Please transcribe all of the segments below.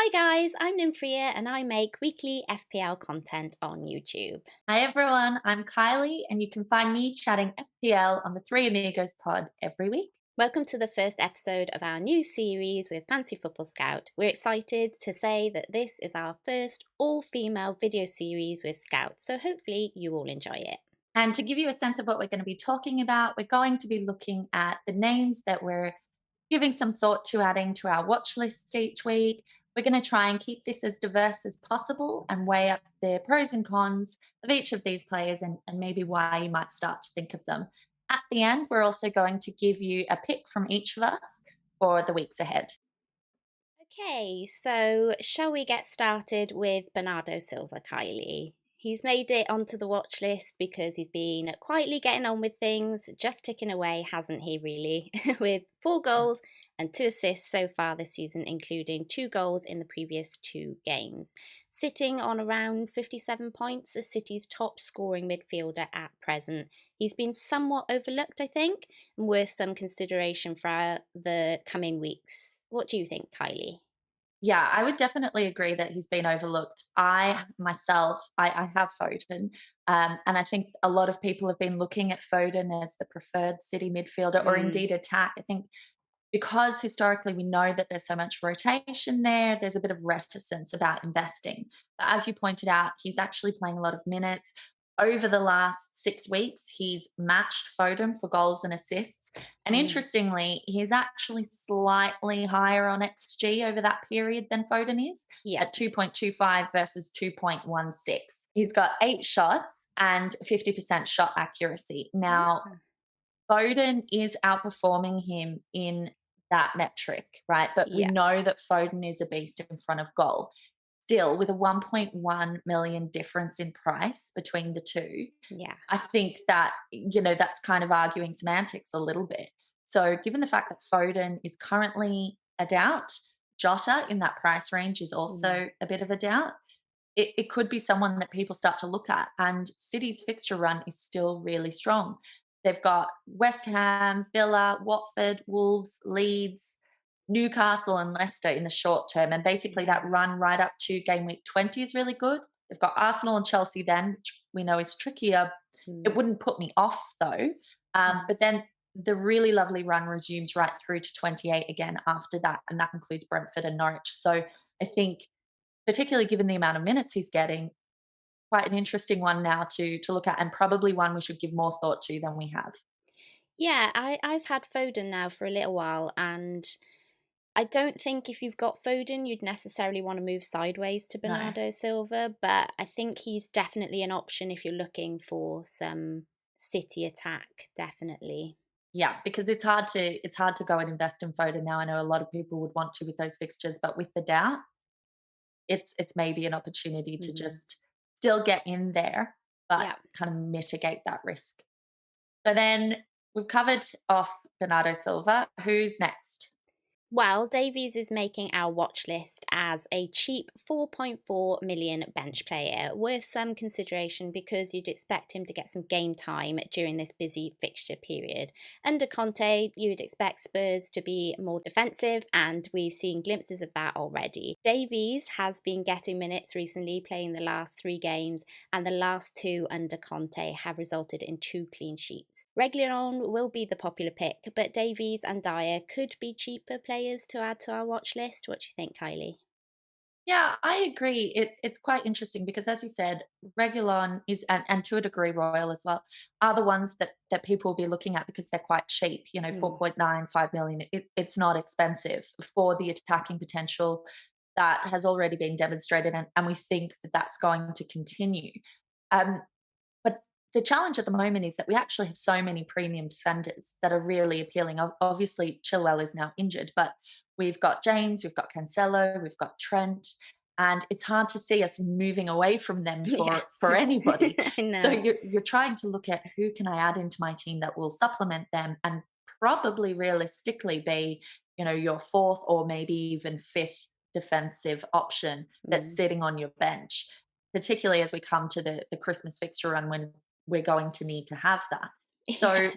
Hi guys, I'm Nymfria and I make weekly FPL content on YouTube. Hi everyone, I'm Kylie, and you can find me chatting FPL on the Three Amigos pod every week. Welcome to the first episode of our new series with Fantasy Football Scout. We're excited to say that this is our first all-female video series with Scouts, so hopefully you all enjoy it. And to give you a sense of what we're going to be talking about, we're going to be looking at the names that we're giving some thought to adding to our watch list each week. We're going to try and keep this as diverse as possible and weigh up the pros and cons of each of these players and maybe why you might start to think of them. At the end, we're also going to give you a pick from each of us for the weeks ahead. Okay, so shall we get started with Bernardo Silva, Kylie? He's made it onto the watch list because he's been quietly getting on with things, just ticking away, hasn't he, really? With 4 goals and 2 assists so far this season, including 2 goals in the previous 2 games. Sitting on around 57 points as City's top scoring midfielder at present. He's been somewhat overlooked, I think, and worth some consideration for the coming weeks. What do you think, Kylie? Yeah, I would definitely agree that he's been overlooked. I myself, I have Foden, and I think a lot of people have been looking at Foden as the preferred City midfielder or indeed attack. I think because historically we know that there's so much rotation there, there's a bit of reticence about investing. But as you pointed out, he's actually playing a lot of minutes. Over the last 6 weeks, he's matched Foden for goals and assists. And interestingly, he's actually slightly higher on XG over that period than Foden is at 2.25 versus 2.16. He's got 8 shots and 50% shot accuracy. Now, Foden is outperforming him in that metric, right? But we know that Foden is a beast in front of goal. Still, with a 1.1 million difference in price between the two, I think that, that's kind of arguing semantics a little bit. So given the fact that Foden is currently a doubt, Jota in that price range is also a bit of a doubt. It could be someone that people start to look at, and City's fixture run is still really strong. They've got West Ham, Villa, Watford, Wolves, Leeds, Newcastle and Leicester in the short term. And basically that run right up to game week 20 is really good. They've got Arsenal and Chelsea then, which we know is trickier. It wouldn't put me off though. But then the really lovely run resumes right through to 28 again after that. And that includes Brentford and Norwich. So I think, particularly given the amount of minutes he's getting, quite an interesting one now to look at, and probably one we should give more thought to than we have. Yeah, I've had Foden now for a little while, and I don't think if you've got Foden, you'd necessarily want to move sideways to Bernardo Silva, but I think he's definitely an option if you're looking for some City attack, definitely. Yeah, because it's hard to go and invest in Foden now. I know a lot of people would want to with those fixtures, but with the doubt, it's maybe an opportunity to just still get in there, but kind of mitigate that risk. So then we've covered off Bernardo Silva. Who's next? Well, Davies is making our watch list as a cheap 4.4 million bench player, worth some consideration because you'd expect him to get some game time during this busy fixture period. Under Conte, you'd expect Spurs to be more defensive, and we've seen glimpses of that already. Davies has been getting minutes recently, playing the last 3 games, and the last 2 under Conte have resulted in 2 clean sheets. Reguilón will be the popular pick, but Davies and Dyer could be cheaper players to add to our watch list. What do you think, Kylie? Yeah, I agree. It's quite interesting because, as you said, Reguilón is, and to a degree Royal as well, are the ones that people will be looking at because they're quite cheap. 4.95 million. It's not expensive for the attacking potential that has already been demonstrated, and we think that that's going to continue. But the challenge at the moment is that we actually have so many premium defenders that are really appealing. Obviously, Chilwell is now injured, but we've got James, we've got Cancelo, we've got Trent, and it's hard to see us moving away from them for anybody. So you're trying to look at who can I add into my team that will supplement them and probably realistically be, your 4th or maybe even 5th defensive option that's sitting on your bench, particularly as we come to the Christmas fixture run when we're going to need to have that. So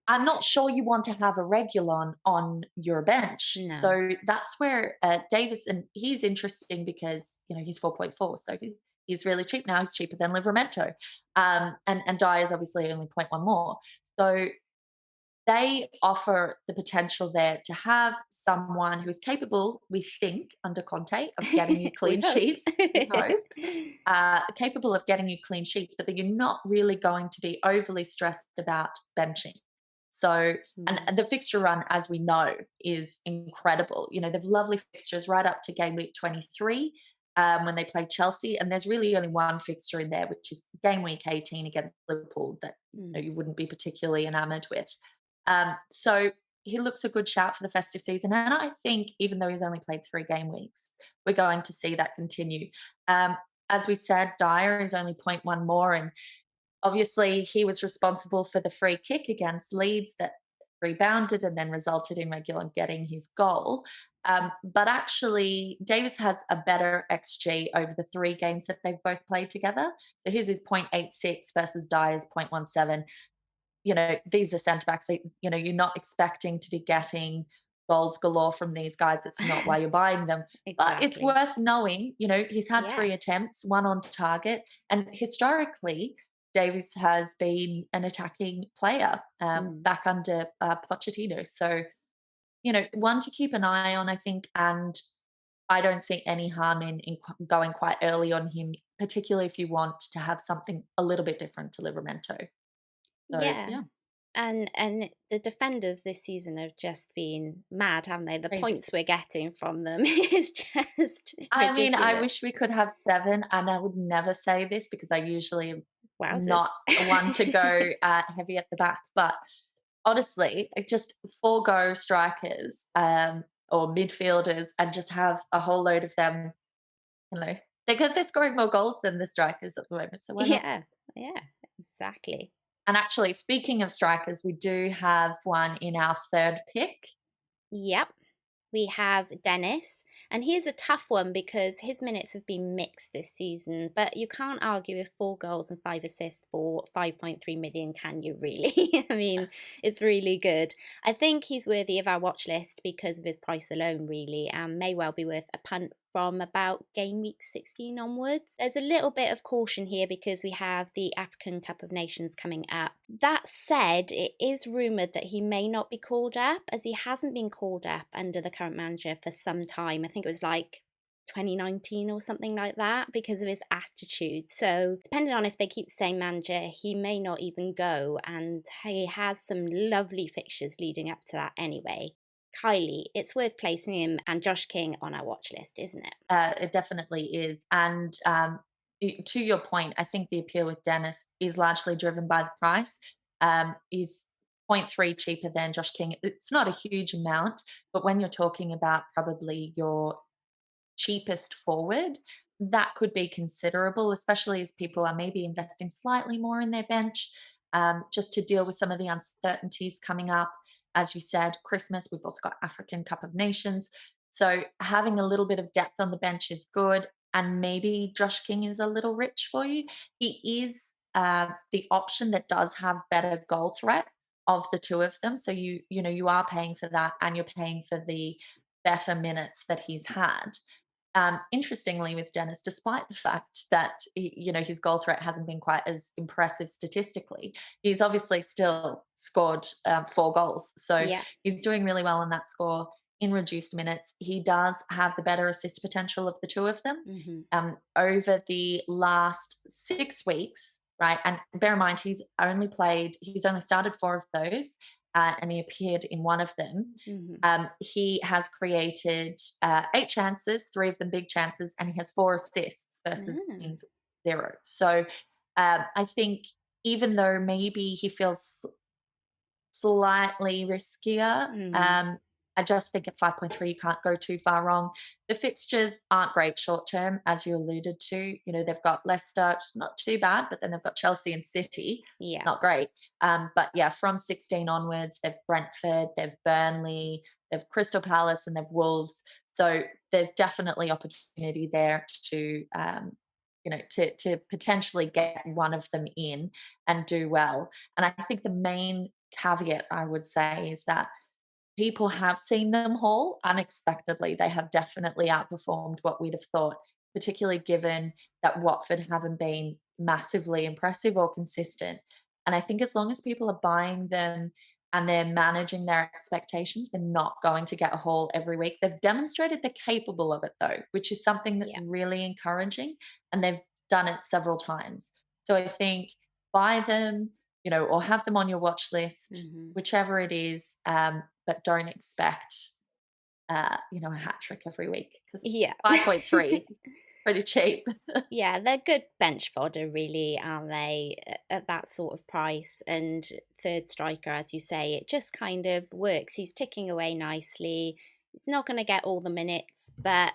I'm not sure you want to have a regular on your bench. No. So that's where Davis, and he's interesting because, he's 4.4. So he's really cheap now. He's cheaper than Livramento. And Dyer is obviously only zero point 0.1 more. So they offer the potential there to have someone who is capable, we think, under Conte, of getting you We clean hope. sheets. We hope. Capable of getting you clean sheets, but that you're not really going to be overly stressed about benching. So, Mm. and the fixture run, as we know, is incredible. They've lovely fixtures right up to game week 23 when they play Chelsea. And there's really only one fixture in there, which is game week 18 against Liverpool that you wouldn't be particularly enamored with. So he looks a good shout for the festive season. And I think even though he's only played 3 game weeks, we're going to see that continue. As we said, Dyer is only zero point 0.1 more. And obviously he was responsible for the free kick against Leeds that rebounded and then resulted in Reguilon getting his goal. But actually, Davis has a better XG over the 3 games that they've both played together. So his is 0.86 versus Dyer's 0.17. These are centre backs that, you're not expecting to be getting goals galore from these guys. That's not why you're buying them. But it's Exactly. worth knowing, he's had Yeah. 3 attempts, 1 on target. And historically, Davies has been an attacking player Mm. back under Pochettino. So, one to keep an eye on, I think. And I don't see any harm in going quite early on him, particularly if you want to have something a little bit different to Livramento. So, Yeah. yeah. And the defenders this season have just been mad, haven't they? The Crazy. points we're getting from them is just I mean, I wish ridiculous. we could have 7, and I would never say this because I usually am not Wowzers. one to go heavy at the back. But honestly, just forego strikers or midfielders and just have a whole load of them. You know, they're scoring more goals than the strikers at the moment. So why not? Yeah, yeah, exactly. And actually, speaking of strikers, we do have one in our 3rd pick. Yep. We have Dennis, and he's a tough one because his minutes have been mixed this season, but you can't argue with 4 goals and 5 assists for 5.3 million, can you really? I mean, it's really good. I think he's worthy of our watch list because of his price alone, really, and may well be worth a punt from about game week 16 onwards. There's a little bit of caution here because we have the African Cup of Nations coming up. That said, it is rumoured that he may not be called up, as he hasn't been called up under the current manager for some time. I think it was like 2019 or something like that, because of his attitude. So depending on if they keep the same manager, he may not even go, and he has some lovely fixtures leading up to that anyway. Kylie, it's worth placing him and Josh King on our watch list, isn't it? It definitely is. And to your point, I think the appeal with Dennis is largely driven by the price. He's zero point 0.3 cheaper than Josh King. It's not a huge amount, but when you're talking about probably your cheapest forward, that could be considerable, especially as people are maybe investing slightly more in their bench just to deal with some of the uncertainties coming up. As you said, Christmas, we've also got African Cup of Nations. So having a little bit of depth on the bench is good. And maybe Josh King is a little rich for you. He is the option that does have better goal threat of the 2 of them. So you are paying for that, and you're paying for the better minutes that he's had. Interestingly, with Dennis, despite the fact that his goal threat hasn't been quite as impressive statistically, he's obviously still scored 4 goals. So Yeah. he's doing really well in that score in reduced minutes. He does have the better assist potential of the 2 of them. Hmm. Over the last 6 weeks, right? And bear in mind, he's only started 4 of those, and he appeared in 1 of them. Hmm. He has created 8 chances, 3 of them big chances, and he has 4 assists versus Mm. King's 0. So I think even though maybe he feels slightly riskier. Mm. I just think at 5.3, you can't go too far wrong. The fixtures aren't great short term, as you alluded to. They've got Leicester, not too bad, but then they've got Chelsea and City, Yeah. not great. But yeah, from 16 onwards, they've Brentford, they've Burnley, they've Crystal Palace, and they've Wolves. So there's definitely opportunity there to potentially get one of them in and do well. And I think the main caveat I would say is that people have seen them haul unexpectedly. They have definitely outperformed what we'd have thought, particularly given that Watford haven't been massively impressive or consistent. And I think as long as people are buying them and they're managing their expectations, they're not going to get a haul every week. They've demonstrated they're capable of it though, which is something that's Yeah. really encouraging. And they've done it several times. So I think buy them, or have them on your watch list, Hmm. whichever it is, but don't expect, a hat trick every week because Yeah. 5.3, pretty cheap. Yeah, they're good bench fodder, really, aren't they, at that sort of price? And third striker, as you say, it just kind of works. He's ticking away nicely. He's not going to get all the minutes, but,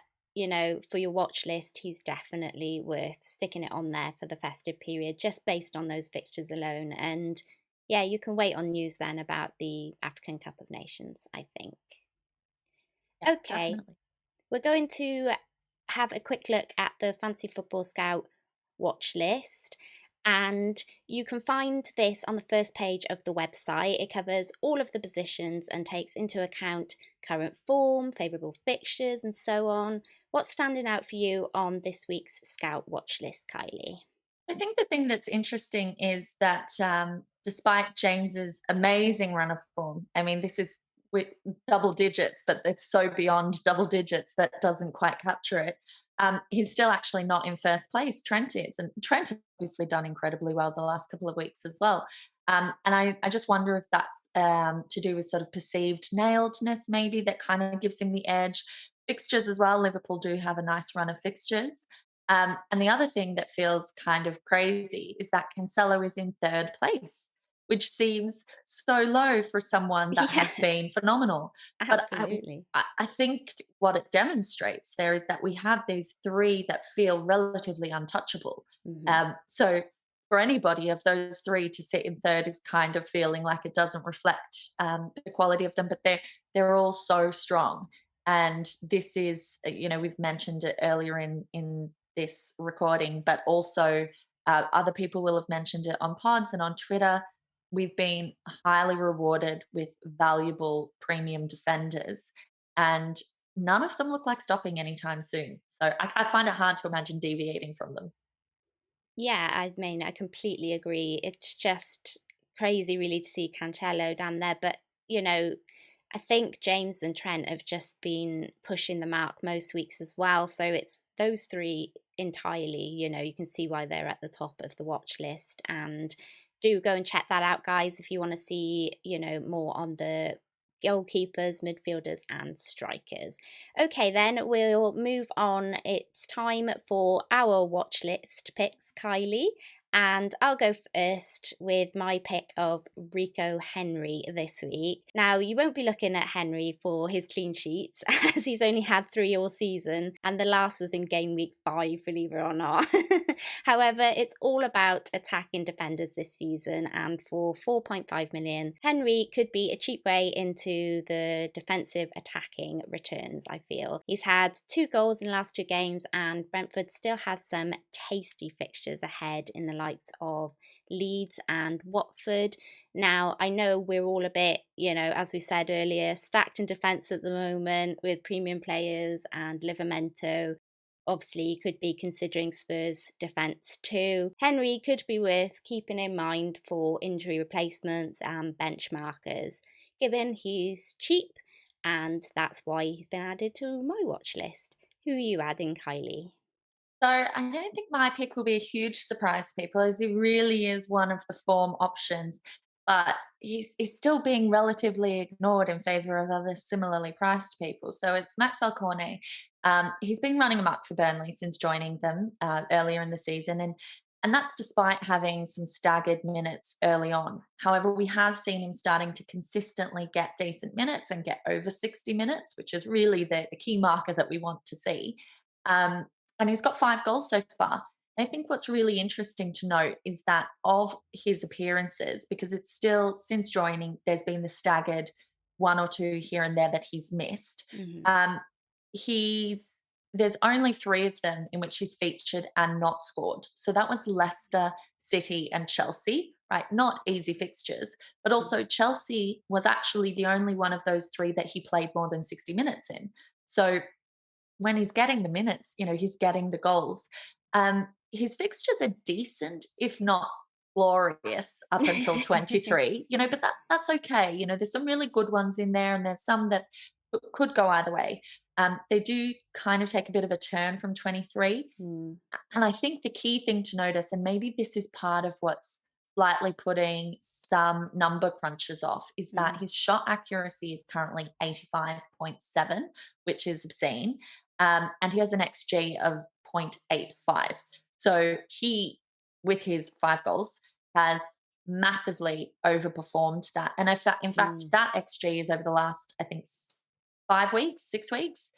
for your watch list, he's definitely worth sticking it on there for the festive period, just based on those fixtures alone. And yeah, you can wait on news then about the African Cup of Nations, I think. Yeah, Okay. definitely. We're going to have a quick look at the Fantasy Football Scout watch list. And you can find this on the first page of the website. It covers all of the positions and takes into account current form, favourable fixtures, and so on. What's standing out for you on this week's Scout watch list, Kylie? I think the thing that's interesting is that despite James's amazing run of form, I mean, this is with double digits, but it's so beyond double digits that doesn't quite capture it. He's still actually not in first place. Trent is, and Trent obviously done incredibly well the last couple of weeks as well. And I just wonder if that's to do with sort of perceived nailedness, maybe that kind of gives him the edge. Fixtures as well. Liverpool do have a nice run of fixtures. And the other thing that feels kind of crazy is that Cancelo is in third place, which seems so low for someone that Yeah, has been phenomenal. But absolutely. I think what it demonstrates there is that we have these three that feel relatively untouchable. Hmm. So for anybody of those three to sit in third is kind of feeling like it doesn't reflect the quality of them, but they're all so strong. And this is, we've mentioned it earlier in this recording, but also other people will have mentioned it on pods and on Twitter. We've been highly rewarded with valuable premium defenders, and none of them look like stopping anytime soon. So I find it hard to imagine deviating from them. Yeah, I mean, I completely agree. It's just crazy, really, to see Cancelo down there. But, I think James and Trent have just been pushing the mark most weeks as well. So it's those three entirely, you can see why they're at the top of the watch list. And do go and check that out, guys, if you want to see, more on the goalkeepers, midfielders, and strikers. Okay, then we'll move on. It's time for our watch list picks, Kylie. And I'll go first with my pick of Rico Henry this week. Now, you won't be looking at Henry for his clean sheets, as he's only had 3 all season, and the last was in game week 5, believe it or not. However, it's all about attacking defenders this season, and for 4.5 million, Henry could be a cheap way into the defensive attacking returns, I feel. He's had 2 goals in the last 2 games, and Brentford still have some tasty fixtures ahead in the likes of Leeds and Watford. Now, I know we're all a bit, as we said earlier, stacked in defence at the moment with premium players and Livramento. Obviously, you could be considering Spurs' defence too. Henry could be worth keeping in mind for injury replacements and benchmarkers, given he's cheap, and that's why he's been added to my watch list. Who are you adding, Kylie? So I don't think my pick will be a huge surprise to people, as he really is one of the form options. But he's still being relatively ignored in favour of other similarly priced people. So it's Maxwell Cornet. He's been running amok for Burnley since joining them earlier in the season, and that's despite having some staggered minutes early on. However, we have seen him starting to consistently get decent minutes and get over 60 minutes, which is really the key marker that we want to see. Um, and he's got 5 goals so far. I think what's really interesting to note is that of his appearances, because it's still since joining, there's been the staggered 1 or 2 here and there that he's missed. Mm-hmm. Um, he's There's only 3 of them in which he's featured and not scored. So that was Leicester, City, and Chelsea, right? Not easy fixtures, but also Chelsea was actually the only one of those three that he played more than 60 minutes in. So when he's getting the minutes, he's getting the goals. His fixtures are decent, if not glorious, up until 23, but that's okay. There's some really good ones in there, and there's some that could go either way. They do kind of take a bit of a turn from 23. Mm. And I think the key thing to notice, and maybe this is part of what's slightly putting some number crunches off, is that his shot accuracy is currently 85.7, which is obscene. And he has an XG of 0.85. So he, with his 5 goals, has massively overperformed that. And in fact, that XG is over the last, I think, 5 weeks, 6 weeks.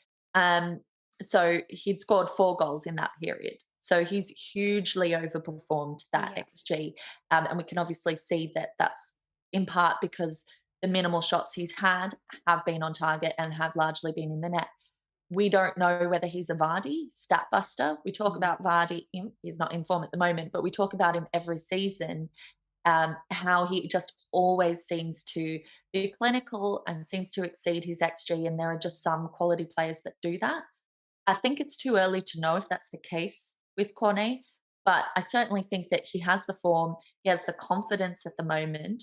So he'd scored 4 goals in that period. So he's hugely overperformed that XG. And we can obviously see that that's in part because the minimal shots he's had have been on target and have largely been in the net. We don't know whether he's a Vardy stat buster. We talk about Vardy, he's not in form at the moment, but we talk about him every season, how he just always seems to be clinical and seems to exceed his XG, and there are just some quality players that do that. I think it's too early to know if that's the case with Cornet, but I certainly think that he has the form, he has the confidence at the moment.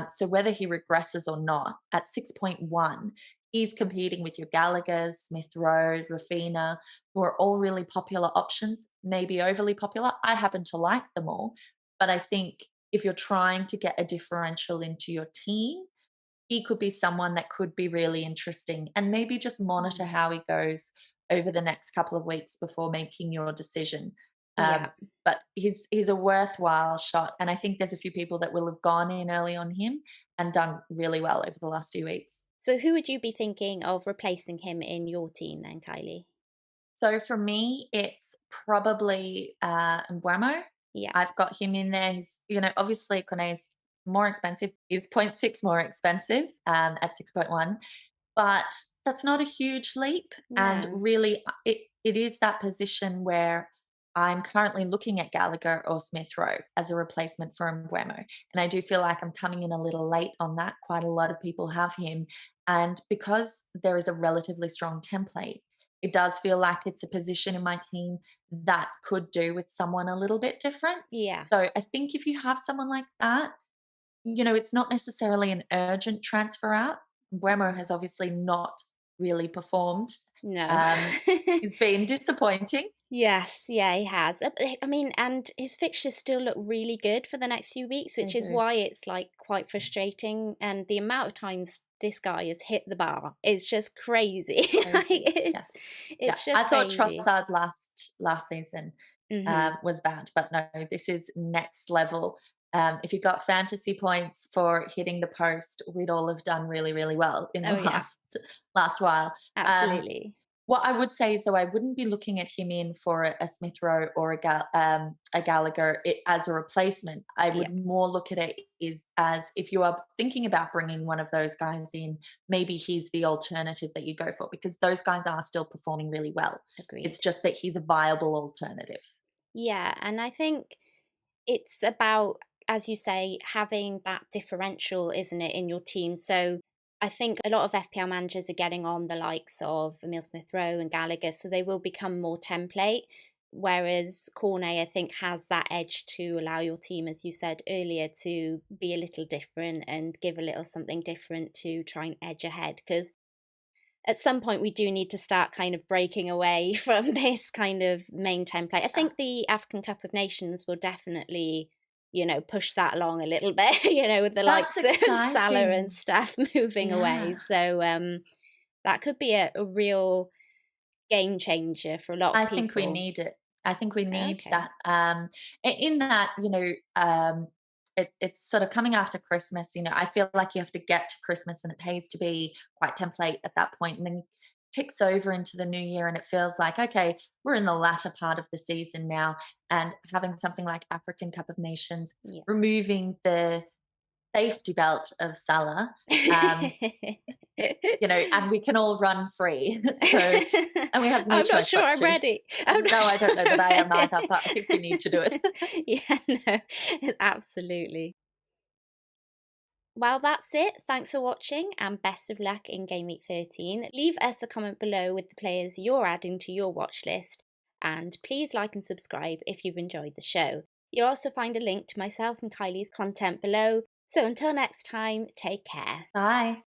So whether he regresses or not, at 6.1, he's competing with your Gallaghers, Smith Rowe, Rafina, who are all really popular options, maybe overly popular. I happen to like them all, but I think if you're trying to get a differential into your team, he could be someone that could be really interesting, and maybe just monitor how he goes over the next couple of weeks before making your decision. But he's a worthwhile shot, and I think there's a few people that will have gone in early on him and done really well over the last few weeks. So who would you be thinking of replacing him in your team then, Kylie? So for me, it's probably Mbeumo. Yeah. I've got him in there. He's, obviously Cornet's more expensive. He's 0.6 more expensive at 6.1. But that's not a huge leap. No. And really, it is that position where I'm currently looking at Gallagher or Smith Rowe as a replacement for Mbeumo. And I do feel like I'm coming in a little late on that. Quite a lot of people have him. And because there is a relatively strong template, it does feel like it's a position in my team that could do with someone a little bit different. Yeah. So I think if you have someone like that, it's not necessarily an urgent transfer out. Mbeumo has obviously not really performed. No. It's been disappointing. Yes, yeah, he has. I mean, and his fixtures still look really good for the next few weeks, which is why it's like quite frustrating. And the amount of times this guy has hit the bar is just crazy. It's just I thought crazy. Trossard last season was bad, but no, this is next level. If you got fantasy points for hitting the post, we'd all have done really, really well in the last while. Absolutely. What I would say is, though, I wouldn't be looking at him in for a Smith Rowe or a Gallagher as a replacement. I would more look at it as if you are thinking about bringing one of those guys in, maybe he's the alternative that you go for, because those guys are still performing really well. Agreed. It's just that he's a viable alternative. Yeah, and I think it's about, as you say, having that differential, isn't it, in your team? So I think a lot of FPL managers are getting on the likes of Emile Smith-Rowe and Gallagher, so they will become more template, whereas Cornet, I think, has that edge to allow your team, as you said earlier, to be a little different and give a little something different to try and edge ahead, because at some point we do need to start kind of breaking away from this kind of main template. I think the African Cup of Nations will definitely push that along a little bit, with the likes of Salah and stuff moving away. So that could be a real game changer for a lot of people. I think we need it. I think we need that. In that, it's sort of coming after Christmas. I feel like you have to get to Christmas, and it pays to be quite template at that point, and then ticks over into the new year, and it feels like, okay, we're in the latter part of the season now, and having something like African Cup of Nations, removing the safety belt of Salah, and we can all run free. So, and we have no choice. I'm not sure I'm ready. I don't know that I am either, but I think we need to do it. Yeah, no, absolutely. Well, that's it. Thanks for watching and best of luck in Game Week 13. Leave us a comment below with the players you're adding to your watch list, and please like and subscribe if you've enjoyed the show. You'll also find a link to myself and Kylie's content below. So until next time, take care. Bye.